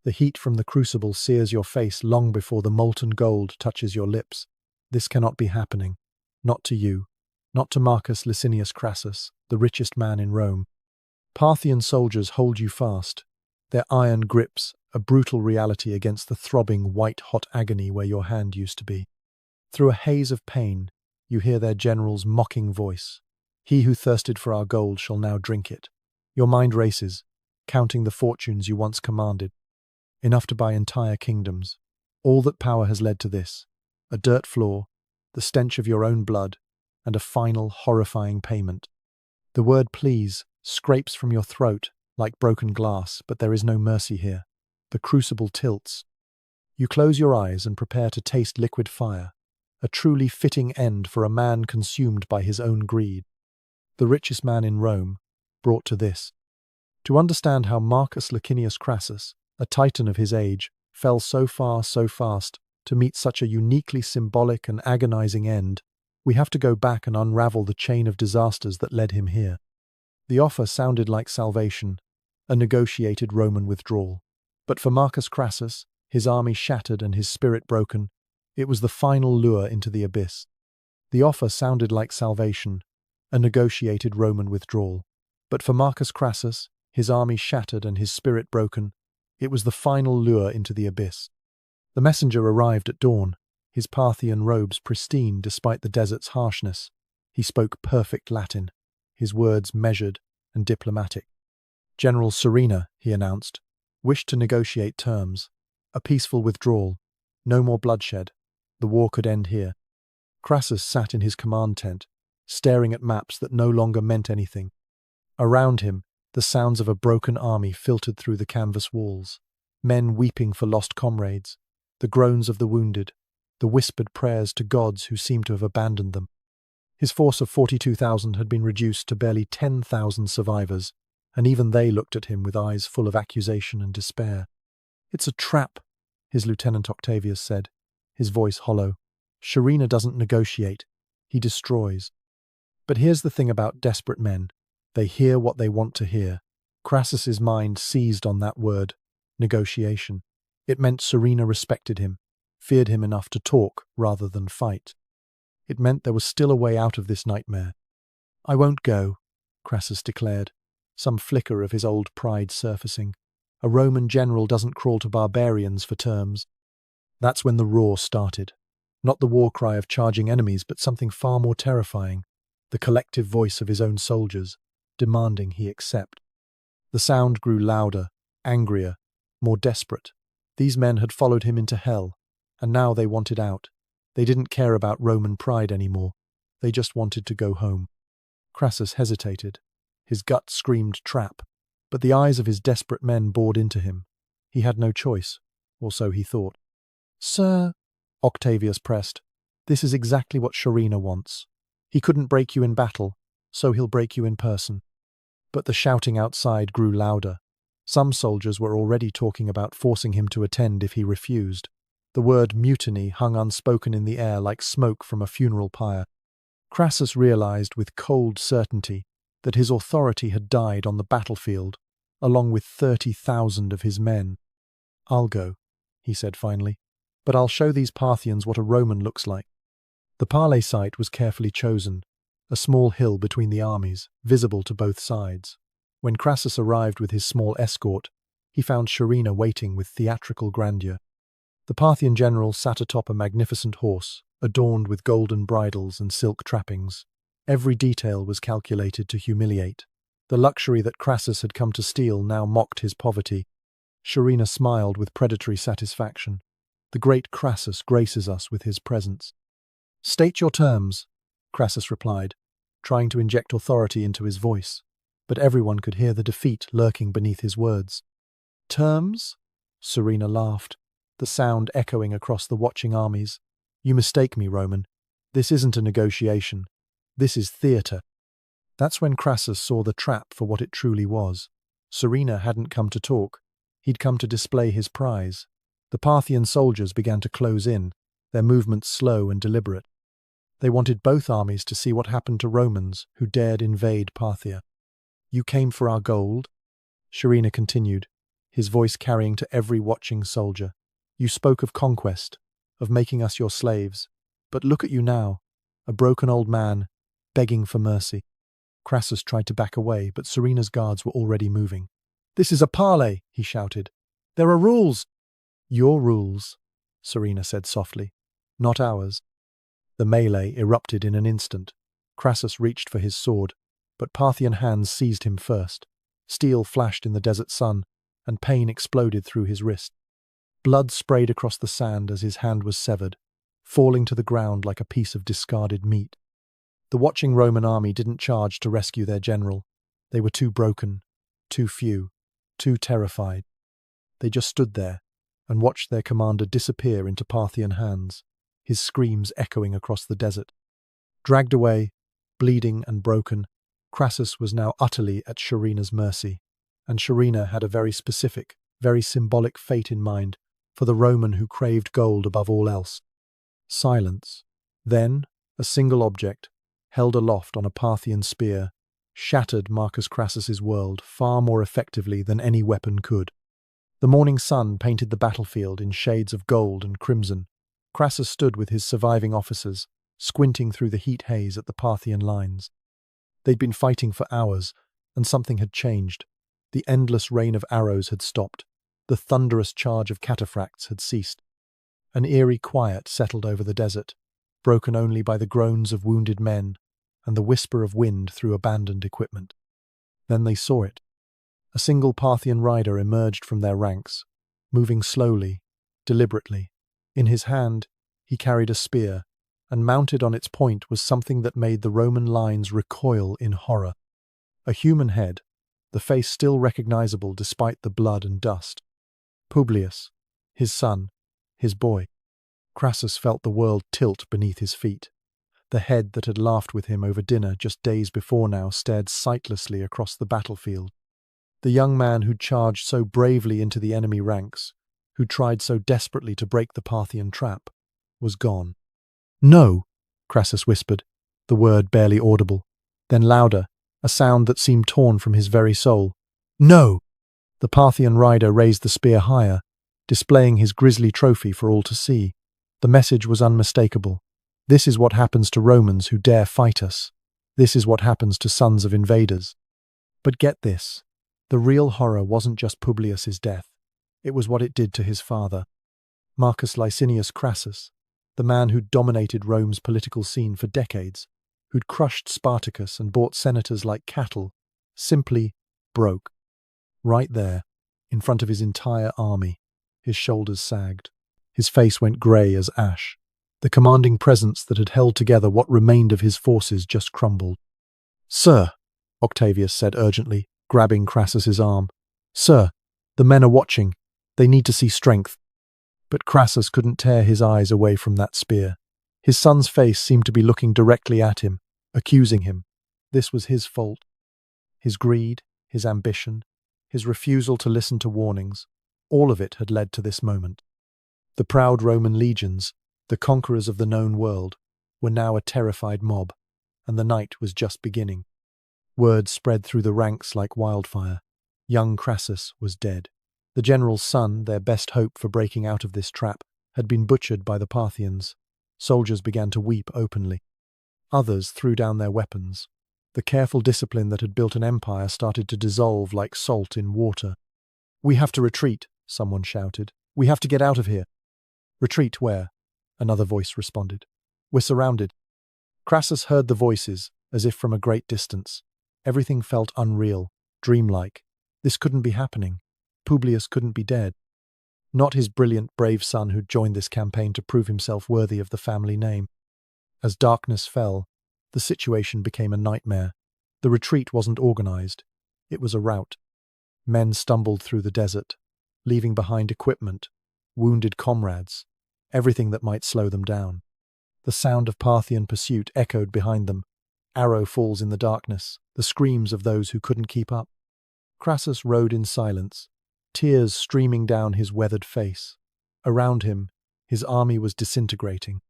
The heat from the crucible sears your face long before the molten gold touches your lips. This cannot be happening. Not to you. Not to Marcus Licinius Crassus, the richest man in Rome. Parthian soldiers hold you fast, their iron grips a brutal reality against the throbbing white-hot agony where your hand used to be. Through a haze of pain, you hear their general's mocking voice. He who thirsted for our gold shall now drink it. Your mind races, counting the fortunes you once commanded. Enough to buy entire kingdoms. All that power has led to this. A dirt floor, the stench of your own blood, and a final horrifying payment. The word please scrapes from your throat like broken glass, but there is no mercy here. The crucible tilts. You close your eyes and prepare to taste liquid fire, a truly fitting end for a man consumed by his own greed. The richest man in Rome, brought to this. To understand how Marcus Licinius Crassus, a titan of his age, fell so far so fast to meet such a uniquely symbolic and agonizing end, we have to go back and unravel the chain of disasters that led him here. The offer sounded like salvation, a negotiated Roman withdrawal. But for Marcus Crassus, his army shattered and his spirit broken, it was the final lure into the abyss. The offer sounded like salvation, a negotiated Roman withdrawal. But for Marcus Crassus, his army shattered and his spirit broken, it was the final lure into the abyss. The messenger arrived at dawn, his Parthian robes pristine despite the desert's harshness. He spoke perfect Latin, his words measured and diplomatic. General Serena, he announced, wished to negotiate terms, a peaceful withdrawal, no more bloodshed. The war could end here. Crassus sat in his command tent, staring at maps that no longer meant anything. Around him, the sounds of a broken army filtered through the canvas walls, men weeping for lost comrades, the groans of the wounded, the whispered prayers to gods who seemed to have abandoned them. His force of 42,000 had been reduced to barely 10,000 survivors, and even they looked at him with eyes full of accusation and despair. "It's a trap," his lieutenant Octavius said, his voice hollow. "Serena doesn't negotiate, he destroys." But here's the thing about desperate men. They hear what they want to hear. Crassus's mind seized on that word, negotiation. It meant Serena respected him, feared him enough to talk rather than fight. It meant there was still a way out of this nightmare. "I won't go," Crassus declared, some flicker of his old pride surfacing. A Roman general doesn't crawl to barbarians for terms. That's when the roar started. Not the war cry of charging enemies, but something far more terrifying. The collective voice of his own soldiers, demanding he accept. The sound grew louder, angrier, more desperate. These men had followed him into hell, and now they wanted out. They didn't care about Roman pride anymore. They just wanted to go home. Crassus hesitated. His gut screamed trap, but the eyes of his desperate men bored into him. He had no choice, or so he thought. "Sir," Octavius pressed, "this is exactly what Serena wants. He couldn't break you in battle, so he'll break you in person." But the shouting outside grew louder. Some soldiers were already talking about forcing him to attend if he refused. The word mutiny hung unspoken in the air like smoke from a funeral pyre. Crassus realized with cold certainty that his authority had died on the battlefield, along with 30,000 of his men. "I'll go," he said finally, "but I'll show these Parthians what a Roman looks like." The parley site was carefully chosen, a small hill between the armies, visible to both sides. When Crassus arrived with his small escort, he found Serena waiting with theatrical grandeur. The Parthian general sat atop a magnificent horse, adorned with golden bridles and silk trappings. Every detail was calculated to humiliate. The luxury that Crassus had come to steal now mocked his poverty. Serena smiled with predatory satisfaction. "The great Crassus graces us with his presence." "State your terms," Crassus replied, trying to inject authority into his voice, but everyone could hear the defeat lurking beneath his words. "Terms?" Serena laughed, the sound echoing across the watching armies. "You mistake me, Roman. This isn't a negotiation. This is theatre." That's when Crassus saw the trap for what it truly was. Serena hadn't come to talk. He'd come to display his prize. The Parthian soldiers began to close in, their movements slow and deliberate. They wanted both armies to see what happened to Romans who dared invade Parthia. "You came for our gold?" Serena continued, his voice carrying to every watching soldier. "You spoke of conquest, of making us your slaves. But look at you now, a broken old man, begging for mercy." Crassus tried to back away, but Serena's guards were already moving. "This is a parley," he shouted. "There are rules." "Your rules," Serena said softly, "not ours." The melee erupted in an instant. Crassus reached for his sword, but Parthian hands seized him first. Steel flashed in the desert sun, and pain exploded through his wrist. Blood sprayed across the sand as his hand was severed, falling to the ground like a piece of discarded meat. The watching Roman army didn't charge to rescue their general. They were too broken, too few, too terrified. They just stood there and watched their commander disappear into Parthian hands, his screams echoing across the desert. Dragged away, bleeding and broken, Crassus was now utterly at Serena's mercy, and Serena had a very specific, very symbolic fate in mind for the Roman who craved gold above all else. Silence. Then, a single object, held aloft on a Parthian spear, shattered Marcus Crassus's world far more effectively than any weapon could. The morning sun painted the battlefield in shades of gold and crimson. Crassus stood with his surviving officers, squinting through the heat haze at the Parthian lines. They'd been fighting for hours, and something had changed. The endless rain of arrows had stopped. The thunderous charge of cataphracts had ceased. An eerie quiet settled over the desert, broken only by the groans of wounded men and the whisper of wind through abandoned equipment. Then they saw it. A single Parthian rider emerged from their ranks, moving slowly, deliberately. In his hand, he carried a spear, and mounted on its point was something that made the Roman lines recoil in horror. A human head, the face still recognizable despite the blood and dust. Publius, his son, his boy. Crassus felt the world tilt beneath his feet. The head that had laughed with him over dinner just days before now stared sightlessly across the battlefield. The young man who'd charged so bravely into the enemy ranks, who tried so desperately to break the Parthian trap, was gone. "No," Crassus whispered, the word barely audible. Then louder, a sound that seemed torn from his very soul. "No!" The Parthian rider raised the spear higher, displaying his grisly trophy for all to see. The message was unmistakable. This is what happens to Romans who dare fight us. This is what happens to sons of invaders. But get this. The real horror wasn't just Publius's death. It was what it did to his father. Marcus Licinius Crassus, the man who'd dominated Rome's political scene for decades, who'd crushed Spartacus and bought senators like cattle, simply broke. Right there, in front of his entire army, his shoulders sagged. His face went grey as ash. The commanding presence that had held together what remained of his forces just crumbled. "Sir," Octavius said urgently, grabbing Crassus's arm. "Sir, the men are watching. They need to see strength." But Crassus couldn't tear his eyes away from that spear. His son's face seemed to be looking directly at him, accusing him. This was his fault. His greed, his ambition, his refusal to listen to warnings, all of it had led to this moment. The proud Roman legions, the conquerors of the known world, were now a terrified mob, and the night was just beginning. Word spread through the ranks like wildfire. Young Crassus was dead. The general's son, their best hope for breaking out of this trap, had been butchered by the Parthians. Soldiers began to weep openly. Others threw down their weapons. The careful discipline that had built an empire started to dissolve like salt in water. "We have to retreat," someone shouted. "We have to get out of here." "Retreat where?" another voice responded. "We're surrounded." Crassus heard the voices, as if from a great distance. Everything felt unreal, dreamlike. This couldn't be happening. Publius couldn't be dead. Not his brilliant, brave son who'd joined this campaign to prove himself worthy of the family name. As darkness fell, the situation became a nightmare. The retreat wasn't organized. It was a rout. Men stumbled through the desert, leaving behind equipment, wounded comrades, everything that might slow them down. The sound of Parthian pursuit echoed behind them, arrow falls in the darkness, the screams of those who couldn't keep up. Crassus rode in silence, tears streaming down his weathered face. Around him, his army was disintegrating.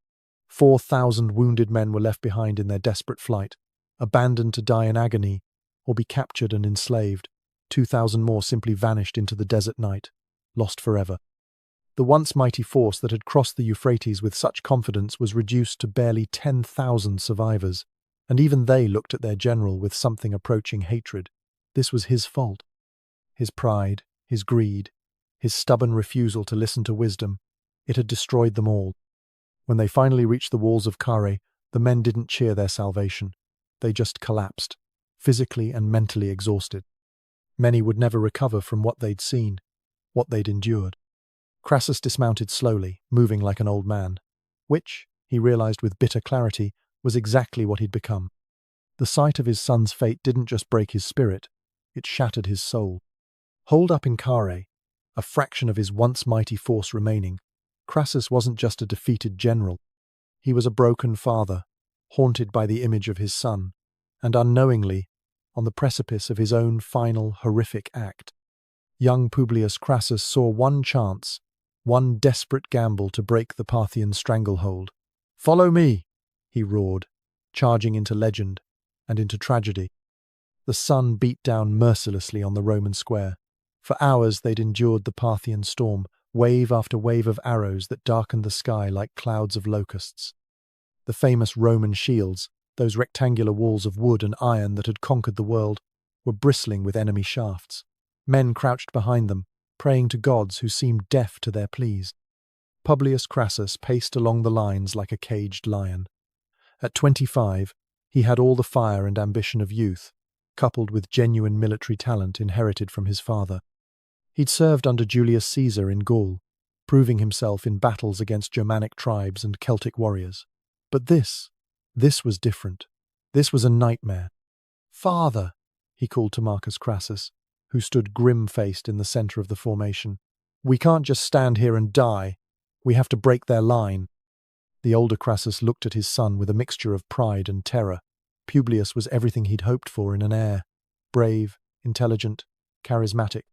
4,000 wounded men were left behind in their desperate flight, abandoned to die in agony or be captured and enslaved. 2,000 more simply vanished into the desert night, lost forever. The once mighty force that had crossed the Euphrates with such confidence was reduced to barely 10,000 survivors, and even they looked at their general with something approaching hatred. This was his fault. His pride, his greed, his stubborn refusal to listen to wisdom, it had destroyed them all. When they finally reached the walls of Kare, the men didn't cheer their salvation. They just collapsed, physically and mentally exhausted. Many would never recover from what they'd seen, what they'd endured. Crassus dismounted slowly, moving like an old man, which, he realized with bitter clarity, was exactly what he'd become. The sight of his son's fate didn't just break his spirit, it shattered his soul. Holed up in Kare, a fraction of his once mighty force remaining, Crassus wasn't just a defeated general. He was a broken father, haunted by the image of his son, and unknowingly, on the precipice of his own final horrific act. Young Publius Crassus saw one chance, one desperate gamble to break the Parthian stranglehold. "Follow me!" he roared, charging into legend and into tragedy. The sun beat down mercilessly on the Roman square. For hours they'd endured the Parthian storm, wave after wave of arrows that darkened the sky like clouds of locusts. The famous Roman shields, those rectangular walls of wood and iron that had conquered the world, were bristling with enemy shafts. Men crouched behind them, praying to gods who seemed deaf to their pleas. Publius Crassus paced along the lines like a caged lion. At 25, he had all the fire and ambition of youth, coupled with genuine military talent inherited from his father. He'd served under Julius Caesar in Gaul, proving himself in battles against Germanic tribes and Celtic warriors. But this was different. This was a nightmare. "Father," he called to Marcus Crassus, who stood grim-faced in the center of the formation. "We can't just stand here and die. We have to break their line." The older Crassus looked at his son with a mixture of pride and terror. Publius was everything he'd hoped for in an heir. Brave, intelligent, charismatic.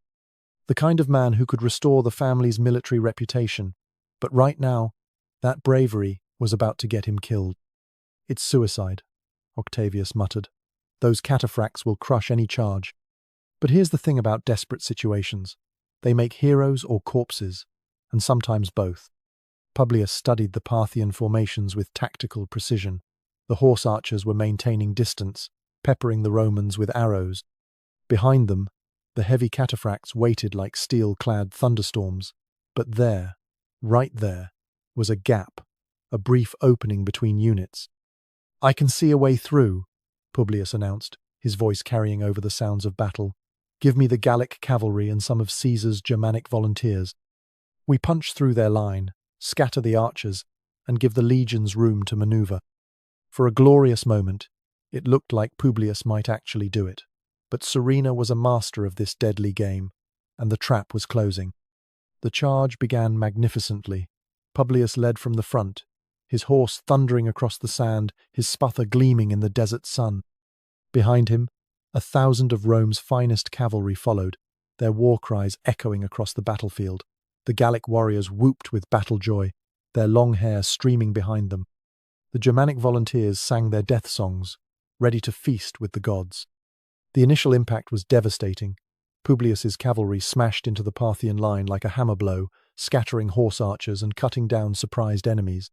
The kind of man who could restore the family's military reputation. But right now, that bravery was about to get him killed. "It's suicide," Octavius muttered. "Those cataphracts will crush any charge." But here's the thing about desperate situations. They make heroes or corpses, and sometimes both. Publius studied the Parthian formations with tactical precision. The horse archers were maintaining distance, peppering the Romans with arrows. Behind them, the heavy cataphracts waited like steel-clad thunderstorms. But there, right there, was a gap, a brief opening between units. "I can see a way through," Publius announced, his voice carrying over the sounds of battle. "Give me the Gallic cavalry and some of Caesar's Germanic volunteers. We punch through their line, scatter the archers, and give the legions room to maneuver." For a glorious moment, it looked like Publius might actually do it. But Serena was a master of this deadly game, and the trap was closing. The charge began magnificently. Publius led from the front, his horse thundering across the sand, his sputher gleaming in the desert sun. Behind him, 1,000 of Rome's finest cavalry followed, their war cries echoing across the battlefield. The Gallic warriors whooped with battle joy, their long hair streaming behind them. The Germanic volunteers sang their death songs, ready to feast with the gods. The initial impact was devastating. Publius's cavalry smashed into the Parthian line like a hammer blow, scattering horse archers and cutting down surprised enemies.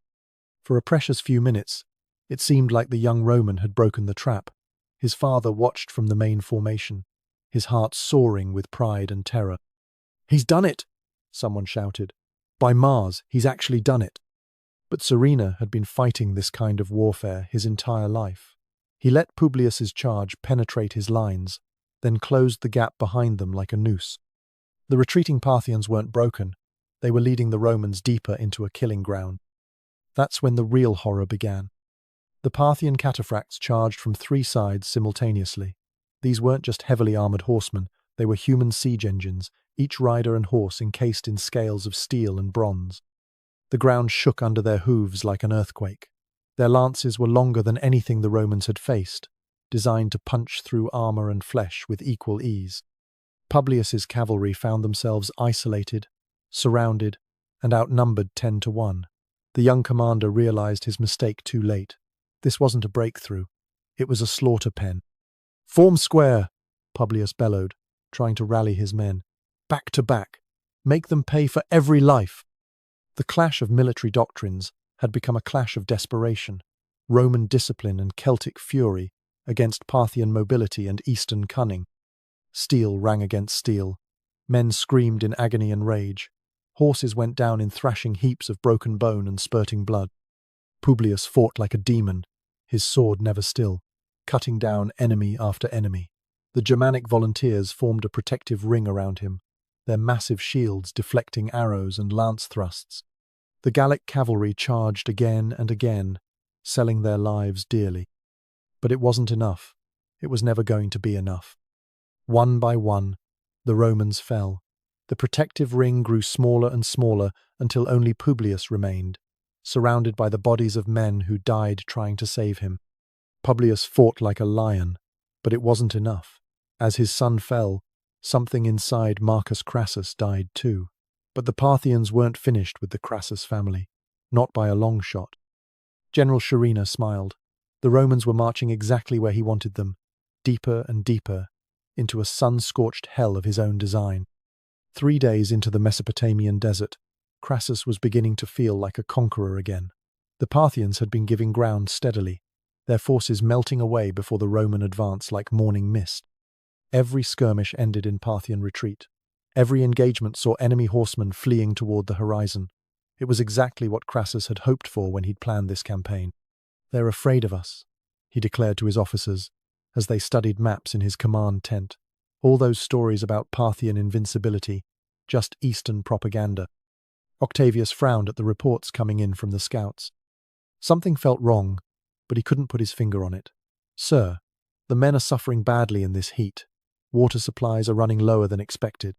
For a precious few minutes, it seemed like the young Roman had broken the trap. His father watched from the main formation, his heart soaring with pride and terror. "He's done it!" someone shouted. "By Mars, he's actually done it!" But Serena had been fighting this kind of warfare his entire life. He let Publius's charge penetrate his lines, then closed the gap behind them like a noose. The retreating Parthians weren't broken. They were leading the Romans deeper into a killing ground. That's when the real horror began. The Parthian cataphracts charged from 3 sides simultaneously. These weren't just heavily armored horsemen, they were human siege engines, each rider and horse encased in scales of steel and bronze. The ground shook under their hooves like an earthquake. Their lances were longer than anything the Romans had faced, designed to punch through armor and flesh with equal ease. Publius's cavalry found themselves isolated, surrounded, and outnumbered 10-1. The young commander realized his mistake too late. This wasn't a breakthrough. It was a slaughter pen. "Form square!" Publius bellowed. trying to rally his men. Back to back. Make them pay for every life. The clash of military doctrines had become a clash of desperation. Roman discipline and Celtic fury against Parthian mobility and Eastern cunning. Steel rang against steel. Men screamed in agony and rage. Horses went down in thrashing heaps of broken bone and spurting blood. Publius fought like a demon, his sword never still, cutting down enemy after enemy. The Germanic volunteers formed a protective ring around him, their massive shields deflecting arrows and lance thrusts. The Gallic cavalry charged again and again, selling their lives dearly. But it wasn't enough. It was never going to be enough. One by one, the Romans fell. The protective ring grew smaller and smaller until only Publius remained, surrounded by the bodies of men who died trying to save him. Publius fought like a lion, but it wasn't enough. As his son fell, something inside Marcus Crassus died too. But the Parthians weren't finished with the Crassus family, not by a long shot. General Sharina smiled. The Romans were marching exactly where he wanted them, deeper and deeper, into a sun-scorched hell of his own design. 3 days into the Mesopotamian desert, Crassus was beginning to feel like a conqueror again. The Parthians had been giving ground steadily, their forces melting away before the Roman advance like morning mist. Every skirmish ended in Parthian retreat. Every engagement saw enemy horsemen fleeing toward the horizon. It was exactly what Crassus had hoped for when he'd planned this campaign. "They're afraid of us," he declared to his officers, as they studied maps in his command tent. All those stories about Parthian invincibility, just Eastern propaganda. Octavius frowned at the reports coming in from the scouts. Something felt wrong, but he couldn't put his finger on it. "Sir, the men are suffering badly in this heat. Water supplies are running lower than expected."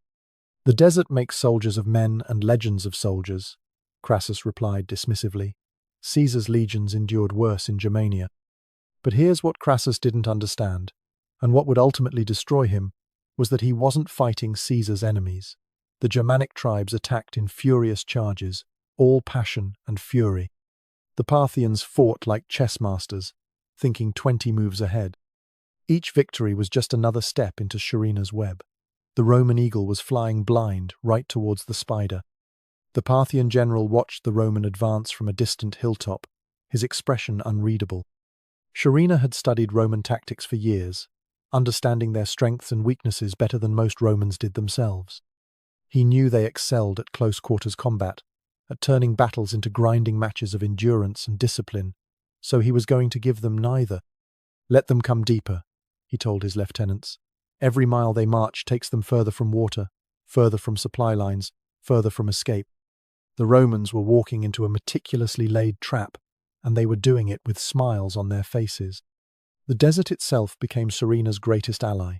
"The desert makes soldiers of men and legends of soldiers," Crassus replied dismissively. "Caesar's legions endured worse in Germania." But here's what Crassus didn't understand, and what would ultimately destroy him, was that he wasn't fighting Caesar's enemies. The Germanic tribes attacked in furious charges, all passion and fury. The Parthians fought like chess masters, thinking 20 moves ahead. Each victory was just another step into Sharina's web. The Roman eagle was flying blind right towards the spider. The Parthian general watched the Roman advance from a distant hilltop, his expression unreadable. Sharina had studied Roman tactics for years, understanding their strengths and weaknesses better than most Romans did themselves. He knew they excelled at close-quarters combat, at turning battles into grinding matches of endurance and discipline, so he was going to give them neither. "Let them come deeper," he told his lieutenants. "Every mile they march takes them further from water, further from supply lines, further from escape." The Romans were walking into a meticulously laid trap, and they were doing it with smiles on their faces. The desert itself became Sharina's greatest ally.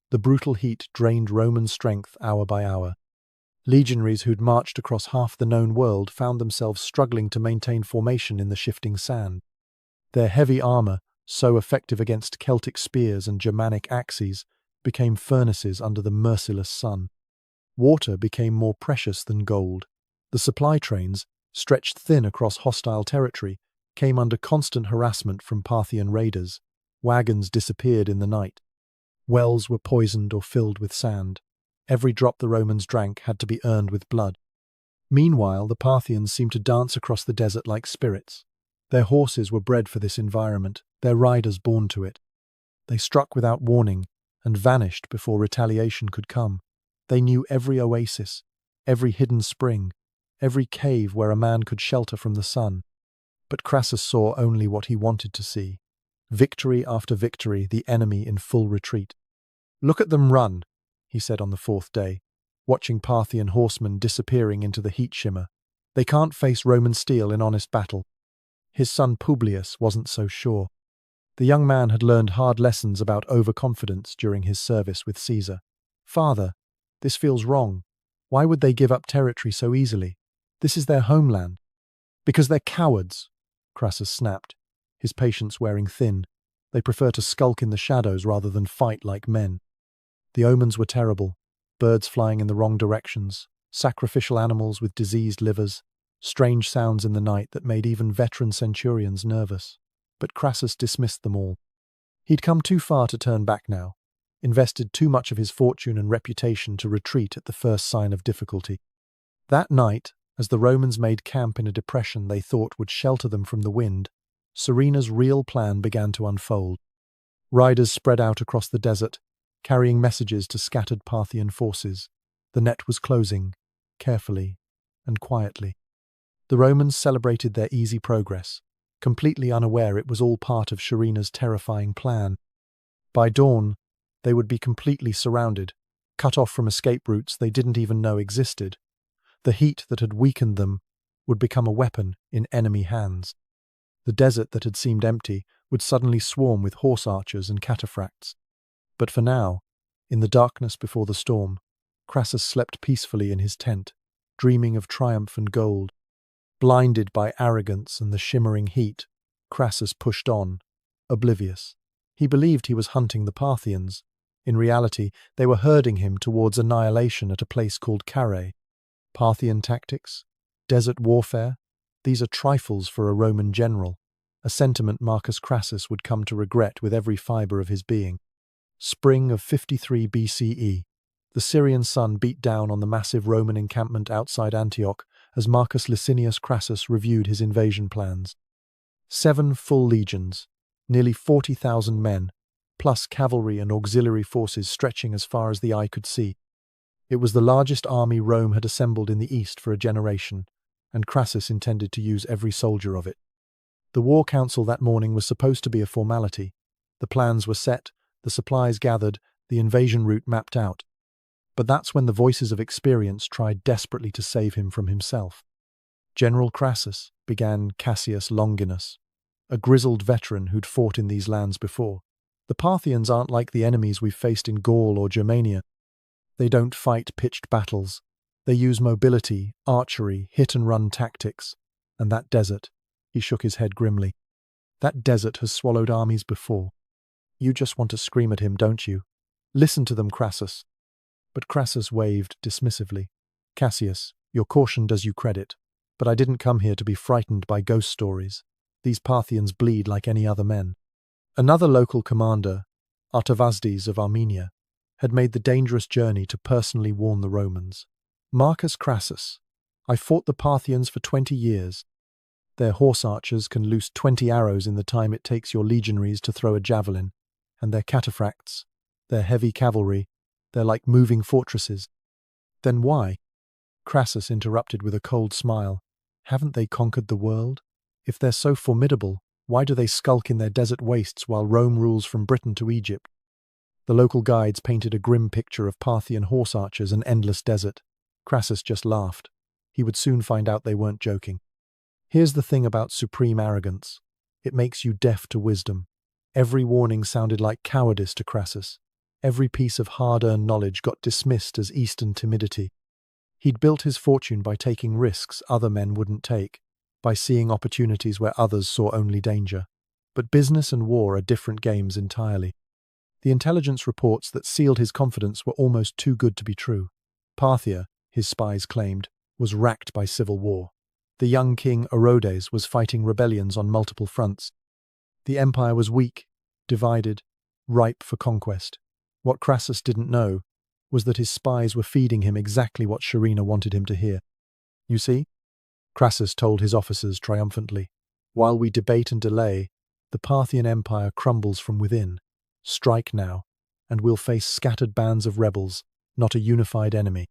The brutal heat drained Roman strength hour by hour. Legionaries who'd marched across half the known world found themselves struggling to maintain formation in the shifting sand. Their heavy armor, so effective against Celtic spears and Germanic axes, became furnaces under the merciless sun. Water became more precious than gold. The supply trains, stretched thin across hostile territory, came under constant harassment from Parthian raiders. Wagons disappeared in the night. Wells were poisoned or filled with sand. Every drop the Romans drank had to be earned with blood. Meanwhile, the Parthians seemed to dance across the desert like spirits. Their horses were bred for this environment, their riders born to it. They struck without warning and vanished before retaliation could come. They knew every oasis, every hidden spring, every cave where a man could shelter from the sun. But Crassus saw only what he wanted to see. Victory after victory, the enemy in full retreat. "Look at them run," he said on the 4th day, watching Parthian horsemen disappearing into the heat shimmer. "They can't face Roman steel in honest battle." His son Publius wasn't so sure. The young man had learned hard lessons about overconfidence during his service with Caesar. "Father, this feels wrong. Why would they give up territory so easily? This is their homeland." "Because they're cowards," Crassus snapped, his patience wearing thin. "They prefer to skulk in the shadows rather than fight like men." The omens were terrible. Birds flying in the wrong directions, sacrificial animals with diseased livers, strange sounds in the night that made even veteran centurions nervous. But Crassus dismissed them all. He'd come too far to turn back now. invested too much of his fortune and reputation to retreat at the first sign of difficulty. That night, as the Romans made camp in a depression they thought would shelter them from the wind, Serena's real plan began to unfold. Riders spread out across the desert, carrying messages to scattered Parthian forces. The net was closing, carefully and quietly. The Romans celebrated their easy progress, completely unaware it was all part of Serena's terrifying plan. By dawn, they would be completely surrounded, cut off from escape routes they didn't even know existed. The heat that had weakened them would become a weapon in enemy hands. The desert that had seemed empty would suddenly swarm with horse archers and cataphracts. But for now, in the darkness before the storm, Crassus slept peacefully in his tent, dreaming of triumph and gold. Blinded by arrogance and the shimmering heat, Crassus pushed on, oblivious. He believed he was hunting the Parthians. In reality, they were herding him towards annihilation at a place called Carrhae. Parthian tactics? Desert warfare? These are trifles for a Roman general, a sentiment Marcus Crassus would come to regret with every fibre of his being. Spring of 53 BCE. The Syrian sun beat down on the massive Roman encampment outside Antioch as Marcus Licinius Crassus reviewed his invasion plans. 7 full legions, nearly 40,000 men, plus cavalry and auxiliary forces stretching as far as the eye could see. It was the largest army Rome had assembled in the East for a generation, and Crassus intended to use every soldier of it. The war council that morning was supposed to be a formality. The plans were set, the supplies gathered, the invasion route mapped out. But that's when the voices of experience tried desperately to save him from himself. General Crassus, began Cassius Longinus, a grizzled veteran who'd fought in these lands before. The Parthians aren't like the enemies we've faced in Gaul or Germania. They don't fight pitched battles. They use mobility, archery, hit-and-run tactics. And that desert, he shook his head grimly. That desert has swallowed armies before. You just want to scream at him, don't you? Listen to them, Crassus. But Crassus waved dismissively. Cassius, your caution does you credit, but I didn't come here to be frightened by ghost stories. These Parthians bleed like any other men. Another local commander, Artavasdes of Armenia, had made the dangerous journey to personally warn the Romans. Marcus Crassus, I fought the Parthians for 20 years. Their horse archers can loose 20 arrows in the time it takes your legionaries to throw a javelin, and their cataphracts, their heavy cavalry, they're like moving fortresses. Then why? Crassus interrupted with a cold smile. Haven't they conquered the world? If they're so formidable, why do they skulk in their desert wastes while Rome rules from Britain to Egypt? The local guides painted a grim picture of Parthian horse archers and endless desert. Crassus just laughed. He would soon find out they weren't joking. Here's the thing about supreme arrogance. It makes you deaf to wisdom. Every warning sounded like cowardice to Crassus. Every piece of hard-earned knowledge got dismissed as Eastern timidity. He'd built his fortune by taking risks other men wouldn't take, by seeing opportunities where others saw only danger. But business and war are different games entirely. The intelligence reports that sealed his confidence were almost too good to be true. Parthia, his spies claimed, was racked by civil war. The young king Orodes was fighting rebellions on multiple fronts. The empire was weak, divided, ripe for conquest. What Crassus didn't know was that his spies were feeding him exactly what Serena wanted him to hear. You see? Crassus told his officers triumphantly. While we debate and delay, the Parthian Empire crumbles from within. Strike now, and we'll face scattered bands of rebels, not a unified enemy.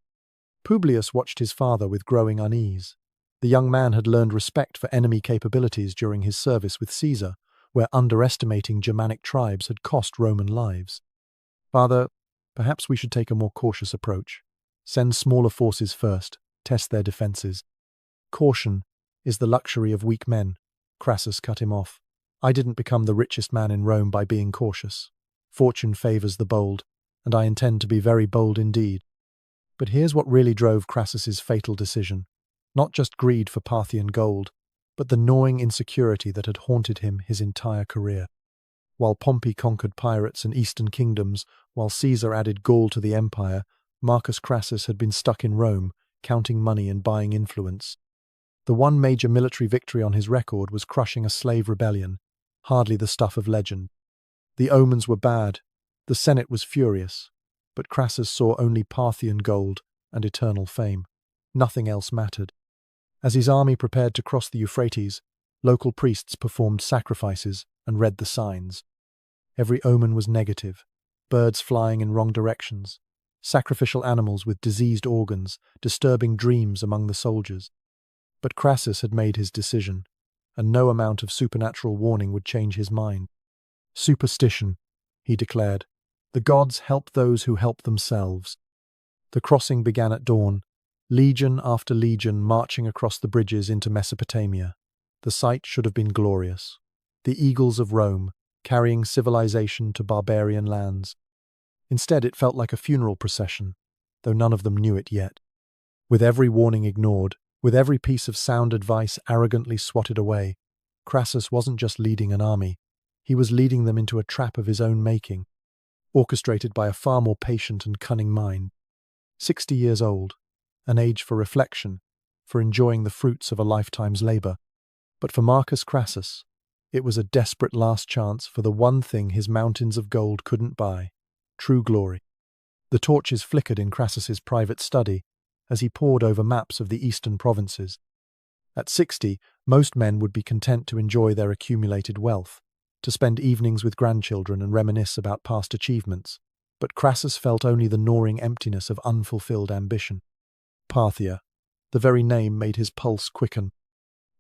Publius watched his father with growing unease. The young man had learned respect for enemy capabilities during his service with Caesar, where underestimating Germanic tribes had cost Roman lives. Father, perhaps we should take a more cautious approach. Send smaller forces first, test their defenses. Caution is the luxury of weak men, Crassus cut him off. I didn't become the richest man in Rome by being cautious. Fortune favours the bold, and I intend to be very bold indeed. But here's what really drove Crassus's fatal decision. Not just greed for Parthian gold, but the gnawing insecurity that had haunted him his entire career. While Pompey conquered pirates and eastern kingdoms, while Caesar added Gaul to the empire, Marcus Crassus had been stuck in Rome, counting money and buying influence. The one major military victory on his record was crushing a slave rebellion, hardly the stuff of legend. The omens were bad. The Senate was furious, but Crassus saw only Parthian gold and eternal fame. Nothing else mattered. As his army prepared to cross the Euphrates, local priests performed sacrifices and read the signs. Every omen was negative: birds flying in wrong directions, sacrificial animals with diseased organs, disturbing dreams among the soldiers. But Crassus had made his decision, and no amount of supernatural warning would change his mind. "Superstition," he declared. "The gods help those who help themselves." The crossing began at dawn, legion after legion marching across the bridges into Mesopotamia. The sight should have been glorious. The eagles of Rome, carrying civilization to barbarian lands. Instead, it felt like a funeral procession, though none of them knew it yet. With every warning ignored, with every piece of sound advice arrogantly swatted away, Crassus wasn't just leading an army, he was leading them into a trap of his own making, orchestrated by a far more patient and cunning mind. 60 years old, an age for reflection, for enjoying the fruits of a lifetime's labor. But for Marcus Crassus, it was a desperate last chance for the one thing his mountains of gold couldn't buy: true glory. The torches flickered in Crassus's private study as he pored over maps of the eastern provinces. At 60, most men would be content to enjoy their accumulated wealth, to spend evenings with grandchildren and reminisce about past achievements. But Crassus felt only the gnawing emptiness of unfulfilled ambition. Parthia, the very name made his pulse quicken.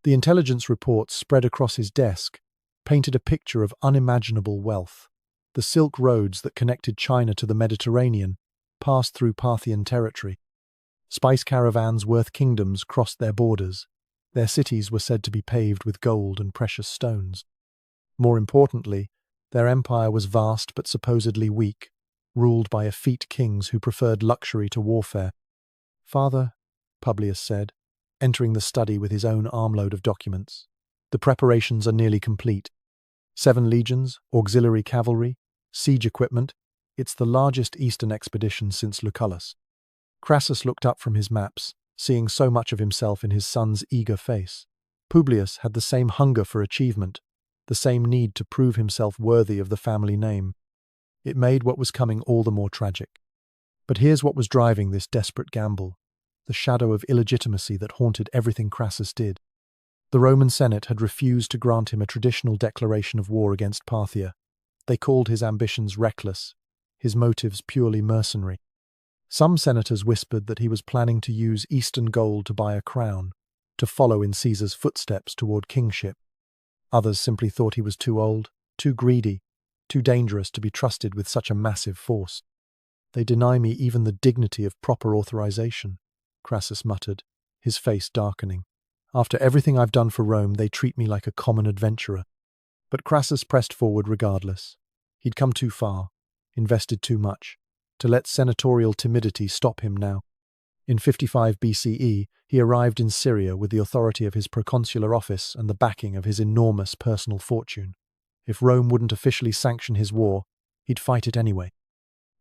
The intelligence reports spread across his desk painted a picture of unimaginable wealth. The Silk Roads that connected China to the Mediterranean passed through Parthian territory. Spice caravans worth kingdoms crossed their borders. Their cities were said to be paved with gold and precious stones. More importantly, their empire was vast but supposedly weak, ruled by effete kings who preferred luxury to warfare. "Father," Publius said, entering the study with his own armload of documents, "the preparations are nearly complete. 7 legions, auxiliary cavalry, siege equipment. It's the largest eastern expedition since Lucullus." Crassus looked up from his maps, seeing so much of himself in his son's eager face. Publius had the same hunger for achievement, the same need to prove himself worthy of the family name. It made what was coming all the more tragic. But here's what was driving this desperate gamble: the shadow of illegitimacy that haunted everything Crassus did. The Roman Senate had refused to grant him a traditional declaration of war against Parthia. They called his ambitions reckless, his motives purely mercenary. Some senators whispered that he was planning to use Eastern gold to buy a crown, to follow in Caesar's footsteps toward kingship. Others simply thought he was too old, too greedy, too dangerous to be trusted with such a massive force. "They deny me even the dignity of proper authorization," Crassus muttered, his face darkening. "After everything I've done for Rome, they treat me like a common adventurer." But Crassus pressed forward regardless. He'd come too far, invested too much, to let senatorial timidity stop him now. In 55 BCE, he arrived in Syria with the authority of his proconsular office and the backing of his enormous personal fortune. If Rome wouldn't officially sanction his war, he'd fight it anyway.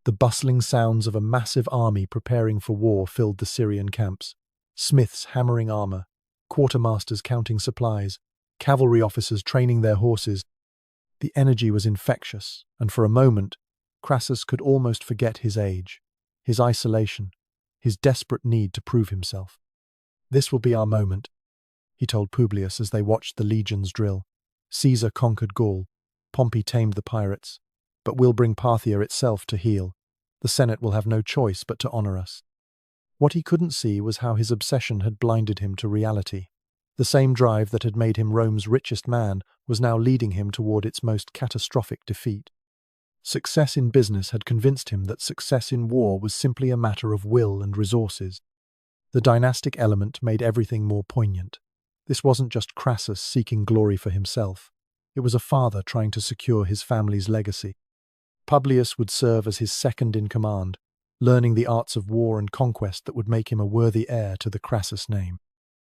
The bustling sounds of a massive army preparing for war filled the Syrian camps. Smiths hammering armor, quartermasters counting supplies, cavalry officers training their horses. The energy was infectious, and for a moment, Crassus could almost forget his age, his isolation, his desperate need to prove himself. "This will be our moment," he told Publius as they watched the legions drill. "Caesar conquered Gaul, Pompey tamed the pirates, but we'll bring Parthia itself to heel. The Senate will have no choice but to honor us." What he couldn't see was how his obsession had blinded him to reality. The same drive that had made him Rome's richest man was now leading him toward its most catastrophic defeat. Success in business had convinced him that success in war was simply a matter of will and resources. The dynastic element made everything more poignant. This wasn't just Crassus seeking glory for himself. It was a father trying to secure his family's legacy. Publius would serve as his second in command, learning the arts of war and conquest that would make him a worthy heir to the Crassus name.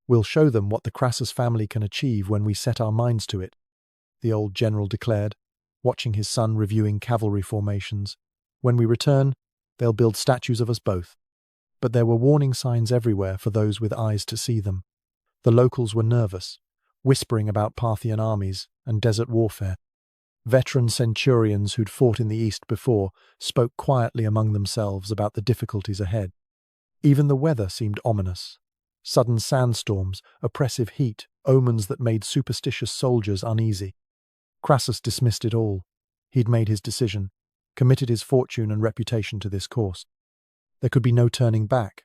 "We'll show them what the Crassus family can achieve when we set our minds to it," the old general declared, watching his son reviewing cavalry formations. "When we return, they'll build statues of us both." But there were warning signs everywhere for those with eyes to see them. The locals were nervous, whispering about Parthian armies and desert warfare. Veteran centurions who'd fought in the East before spoke quietly among themselves about the difficulties ahead. Even the weather seemed ominous. Sudden sandstorms, oppressive heat, omens that made superstitious soldiers uneasy. Crassus dismissed it all. He'd made his decision, committed his fortune and reputation to this course. There could be no turning back,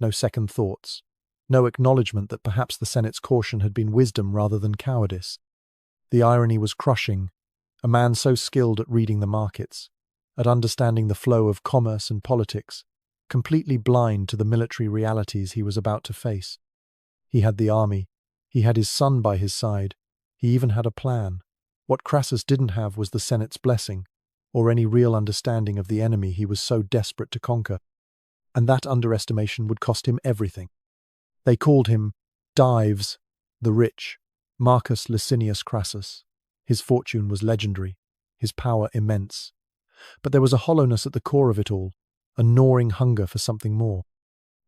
no second thoughts, no acknowledgement that perhaps the Senate's caution had been wisdom rather than cowardice. The irony was crushing. A man so skilled at reading the markets, at understanding the flow of commerce and politics, completely blind to the military realities he was about to face. He had the army, he had his son by his side, he even had a plan. What Crassus didn't have was the Senate's blessing, or any real understanding of the enemy he was so desperate to conquer. And that underestimation would cost him everything. They called him Dives, the rich, Marcus Licinius Crassus. His fortune was legendary, his power immense. But there was a hollowness at the core of it all, a gnawing hunger for something more.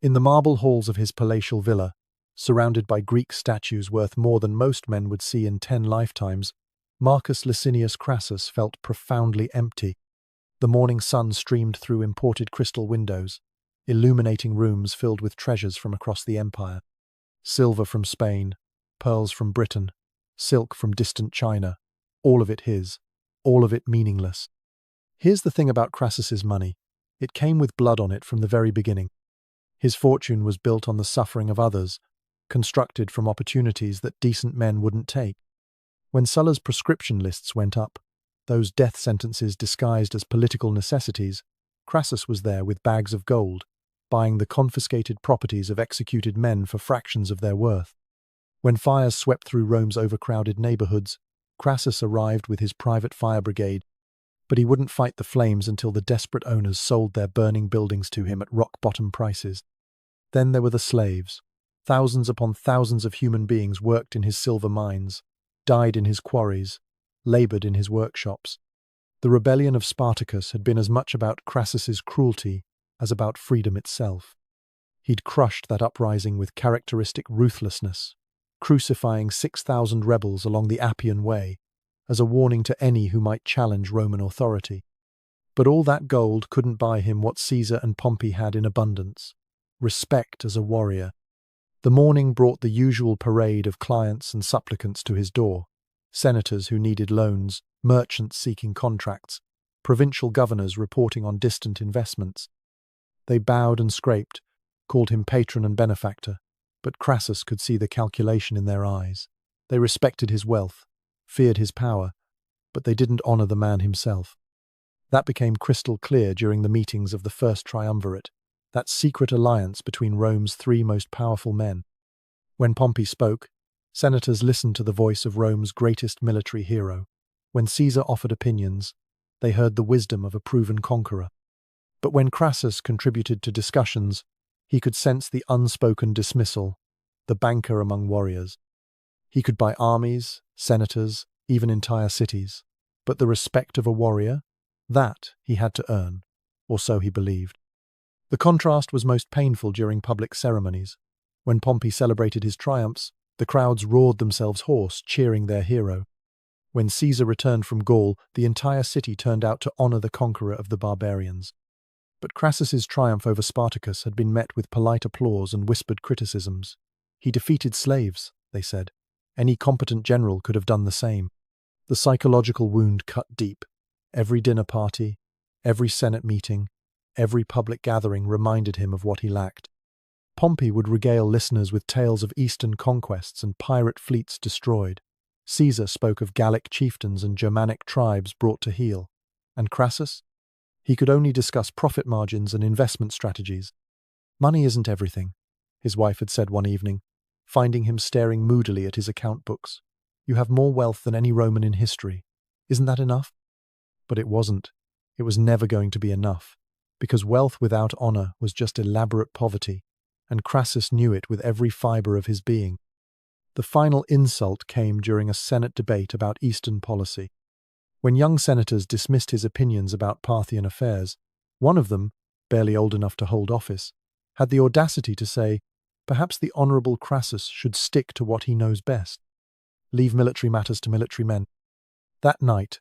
In the marble halls of his palatial villa, surrounded by Greek statues worth more than most men would see in 10 lifetimes, Marcus Licinius Crassus felt profoundly empty. The morning sun streamed through imported crystal windows, illuminating rooms filled with treasures from across the empire. Silver from Spain, pearls from Britain, silk from distant China, all of it his, all of it meaningless. Here's the thing about Crassus's money. It came with blood on it from the very beginning. His fortune was built on the suffering of others, constructed from opportunities that decent men wouldn't take. When Sulla's proscription lists went up, those death sentences disguised as political necessities, Crassus was there with bags of gold, buying the confiscated properties of executed men for fractions of their worth. When fires swept through Rome's overcrowded neighborhoods, Crassus arrived with his private fire brigade, but he wouldn't fight the flames until the desperate owners sold their burning buildings to him at rock-bottom prices. Then there were the slaves. Thousands upon thousands of human beings worked in his silver mines, died in his quarries, labored in his workshops. The rebellion of Spartacus had been as much about Crassus's cruelty as about freedom itself. He'd crushed that uprising with characteristic ruthlessness, crucifying 6,000 rebels along the Appian Way as a warning to any who might challenge Roman authority. But all that gold couldn't buy him what Caesar and Pompey had in abundance: respect as a warrior. The morning brought the usual parade of clients and supplicants to his door: senators who needed loans, merchants seeking contracts, provincial governors reporting on distant investments. They bowed and scraped, called him patron and benefactor, but Crassus could see the calculation in their eyes. They respected his wealth, feared his power, but they didn't honor the man himself. That became crystal clear during the meetings of the First Triumvirate, that secret alliance between Rome's 3 most powerful men. When Pompey spoke, senators listened to the voice of Rome's greatest military hero. When Caesar offered opinions, they heard the wisdom of a proven conqueror. But when Crassus contributed to discussions, he could sense the unspoken dismissal, the banker among warriors. He could buy armies, senators, even entire cities. But the respect of a warrior? That he had to earn, or so he believed. The contrast was most painful during public ceremonies. When Pompey celebrated his triumphs, the crowds roared themselves hoarse, cheering their hero. When Caesar returned from Gaul, the entire city turned out to honor the conqueror of the barbarians. But Crassus's triumph over Spartacus had been met with polite applause and whispered criticisms. He defeated slaves, they said. Any competent general could have done the same. The psychological wound cut deep. Every dinner party, every Senate meeting, every public gathering reminded him of what he lacked. Pompey would regale listeners with tales of eastern conquests and pirate fleets destroyed. Caesar spoke of Gallic chieftains and Germanic tribes brought to heel. And Crassus? He could only discuss profit margins and investment strategies. Money isn't everything, his wife had said one evening, finding him staring moodily at his account books. You have more wealth than any Roman in history. Isn't that enough? But it wasn't. It was never going to be enough, because wealth without honor was just elaborate poverty, and Crassus knew it with every fiber of his being. The final insult came during a Senate debate about Eastern policy. When young senators dismissed his opinions about Parthian affairs, one of them, barely old enough to hold office, had the audacity to say, perhaps the honorable Crassus should stick to what he knows best. Leave military matters to military men. That night,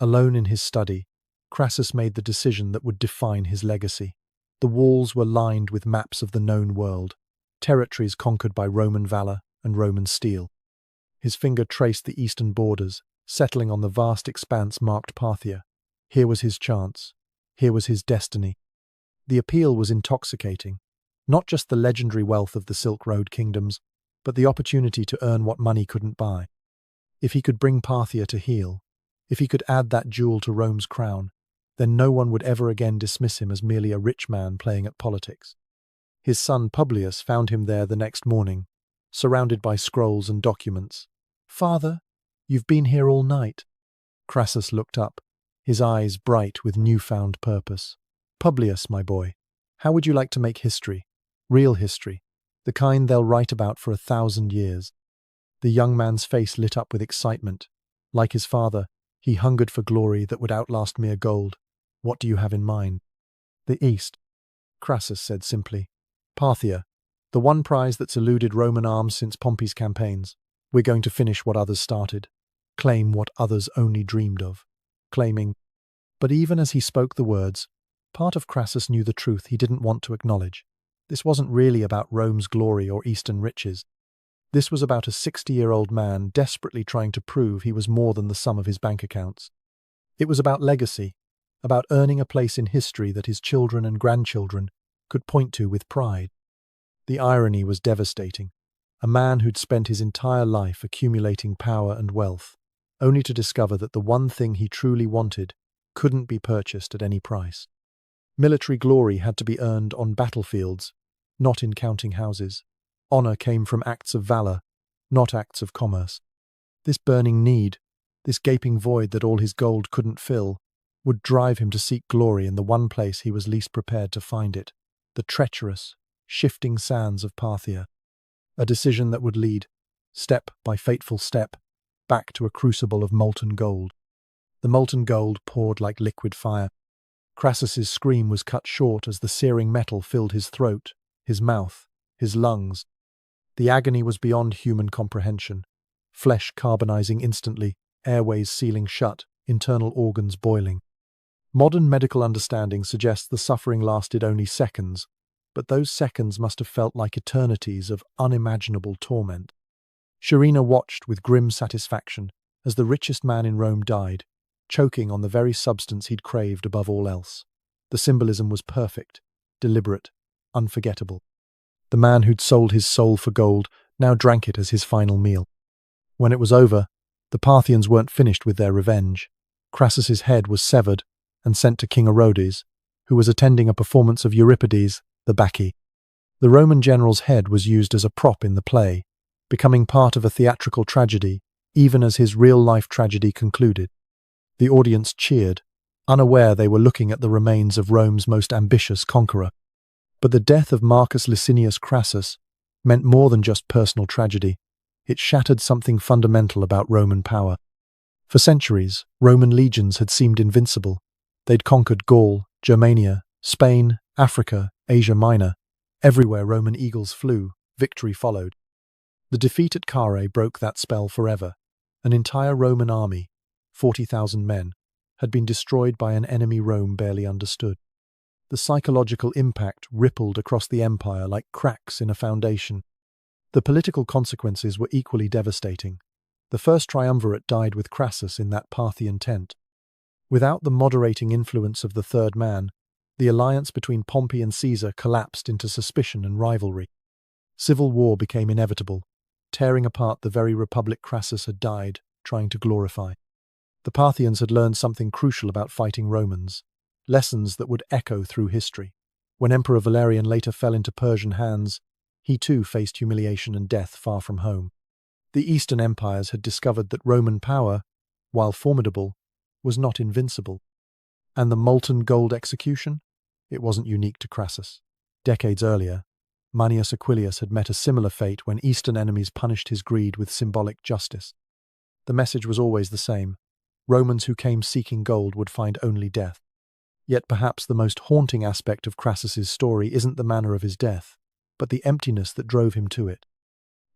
Alone in his study, Crassus made the decision that would define his legacy. The walls were lined with maps of the known world, territories conquered by Roman valor and Roman steel. His finger traced the eastern borders, settling on the vast expanse marked Parthia. Here was his chance. Here was his destiny. The appeal was intoxicating. Not just the legendary wealth of the Silk Road kingdoms, but the opportunity to earn what money couldn't buy. If he could bring Parthia to heel, if he could add that jewel to Rome's crown, then no one would ever again dismiss him as merely a rich man playing at politics. His son Publius found him there the next morning, surrounded by scrolls and documents. "Father, you've been here all night." Crassus looked up, his eyes bright with newfound purpose. "Publius, my boy, how would you like to make history? Real history, the kind they'll write about for 1,000 years. The young man's face lit up with excitement. Like his father, he hungered for glory that would outlast mere gold. "What do you have in mind?" "The East," Crassus said simply. "Parthia, the one prize that's eluded Roman arms since Pompey's campaigns. We're going to finish what others started, claim what others only dreamed of, claiming—" But even as he spoke the words, part of Crassus knew the truth he didn't want to acknowledge. This wasn't really about Rome's glory or Eastern riches. This was about a 60-year-old man desperately trying to prove he was more than the sum of his bank accounts. It was about legacy, about earning a place in history that his children and grandchildren could point to with pride. The irony was devastating. A man who'd spent his entire life accumulating power and wealth, only to discover that the one thing he truly wanted couldn't be purchased at any price. Military glory had to be earned on battlefields, not in counting houses. Honor came from acts of valor, not acts of commerce. This burning need, this gaping void that all his gold couldn't fill, would drive him to seek glory in the one place he was least prepared to find it, the treacherous, shifting sands of Parthia. A decision that would lead, step by fateful step, back to a crucible of molten gold. The molten gold poured like liquid fire. Crassus's scream was cut short as the searing metal filled his throat, his mouth, his lungs. The agony was beyond human comprehension. Flesh carbonizing instantly, airways sealing shut, internal organs boiling. Modern medical understanding suggests the suffering lasted only seconds, but those seconds must have felt like eternities of unimaginable torment. Sharina watched with grim satisfaction as the richest man in Rome died, choking on the very substance he'd craved above all else. The symbolism was perfect, deliberate, unforgettable. The man who'd sold his soul for gold now drank it as his final meal. When it was over, the Parthians weren't finished with their revenge. Crassus's head was severed and sent to King Orodes, who was attending a performance of Euripides, the Bacchae. The Roman general's head was used as a prop in the play, becoming part of a theatrical tragedy, even as his real-life tragedy concluded. The audience cheered, unaware they were looking at the remains of Rome's most ambitious conqueror. But the death of Marcus Licinius Crassus meant more than just personal tragedy. It shattered something fundamental about Roman power. For centuries, Roman legions had seemed invincible. They'd conquered Gaul, Germania, Spain, Africa, Asia Minor. Everywhere Roman eagles flew, victory followed. The defeat at Carrhae broke that spell forever. An entire Roman army, 40,000 men, had been destroyed by an enemy Rome barely understood. The psychological impact rippled across the empire like cracks in a foundation. The political consequences were equally devastating. The first triumvirate died with Crassus in that Parthian tent. Without the moderating influence of the third man, the alliance between Pompey and Caesar collapsed into suspicion and rivalry. Civil war became inevitable, tearing apart the very republic Crassus had died trying to glorify. The Parthians had learned something crucial about fighting Romans, lessons that would echo through history. When Emperor Valerian later fell into Persian hands, he too faced humiliation and death far from home. The Eastern empires had discovered that Roman power, while formidable, was not invincible. And the molten gold execution? It wasn't unique to Crassus. Decades earlier, Manius Aquilius had met a similar fate when Eastern enemies punished his greed with symbolic justice. The message was always the same. Romans who came seeking gold would find only death. Yet perhaps the most haunting aspect of Crassus's story isn't the manner of his death, but the emptiness that drove him to it.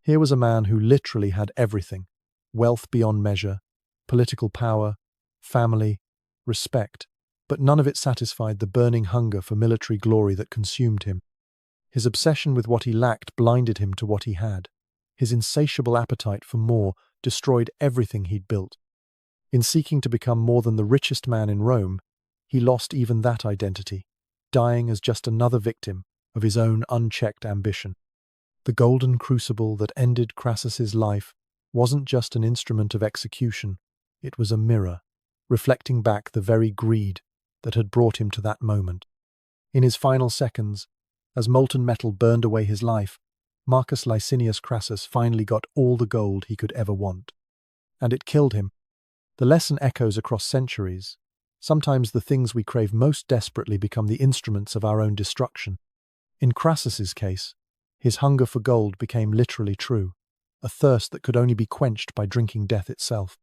Here was a man who literally had everything: wealth beyond measure, political power, family, respect, but none of it satisfied the burning hunger for military glory that consumed him. His obsession with what he lacked blinded him to what he had. His insatiable appetite for more destroyed everything he'd built. In seeking to become more than the richest man in Rome, he lost even that identity, dying as just another victim of his own unchecked ambition. The golden crucible that ended Crassus's life wasn't just an instrument of execution, it was a mirror, reflecting back the very greed that had brought him to that moment. In his final seconds, as molten metal burned away his life, Marcus Licinius Crassus finally got all the gold he could ever want. And it killed him. The lesson echoes across centuries. Sometimes the things we crave most desperately become the instruments of our own destruction. In Crassus's case, his hunger for gold became literally true, a thirst that could only be quenched by drinking death itself.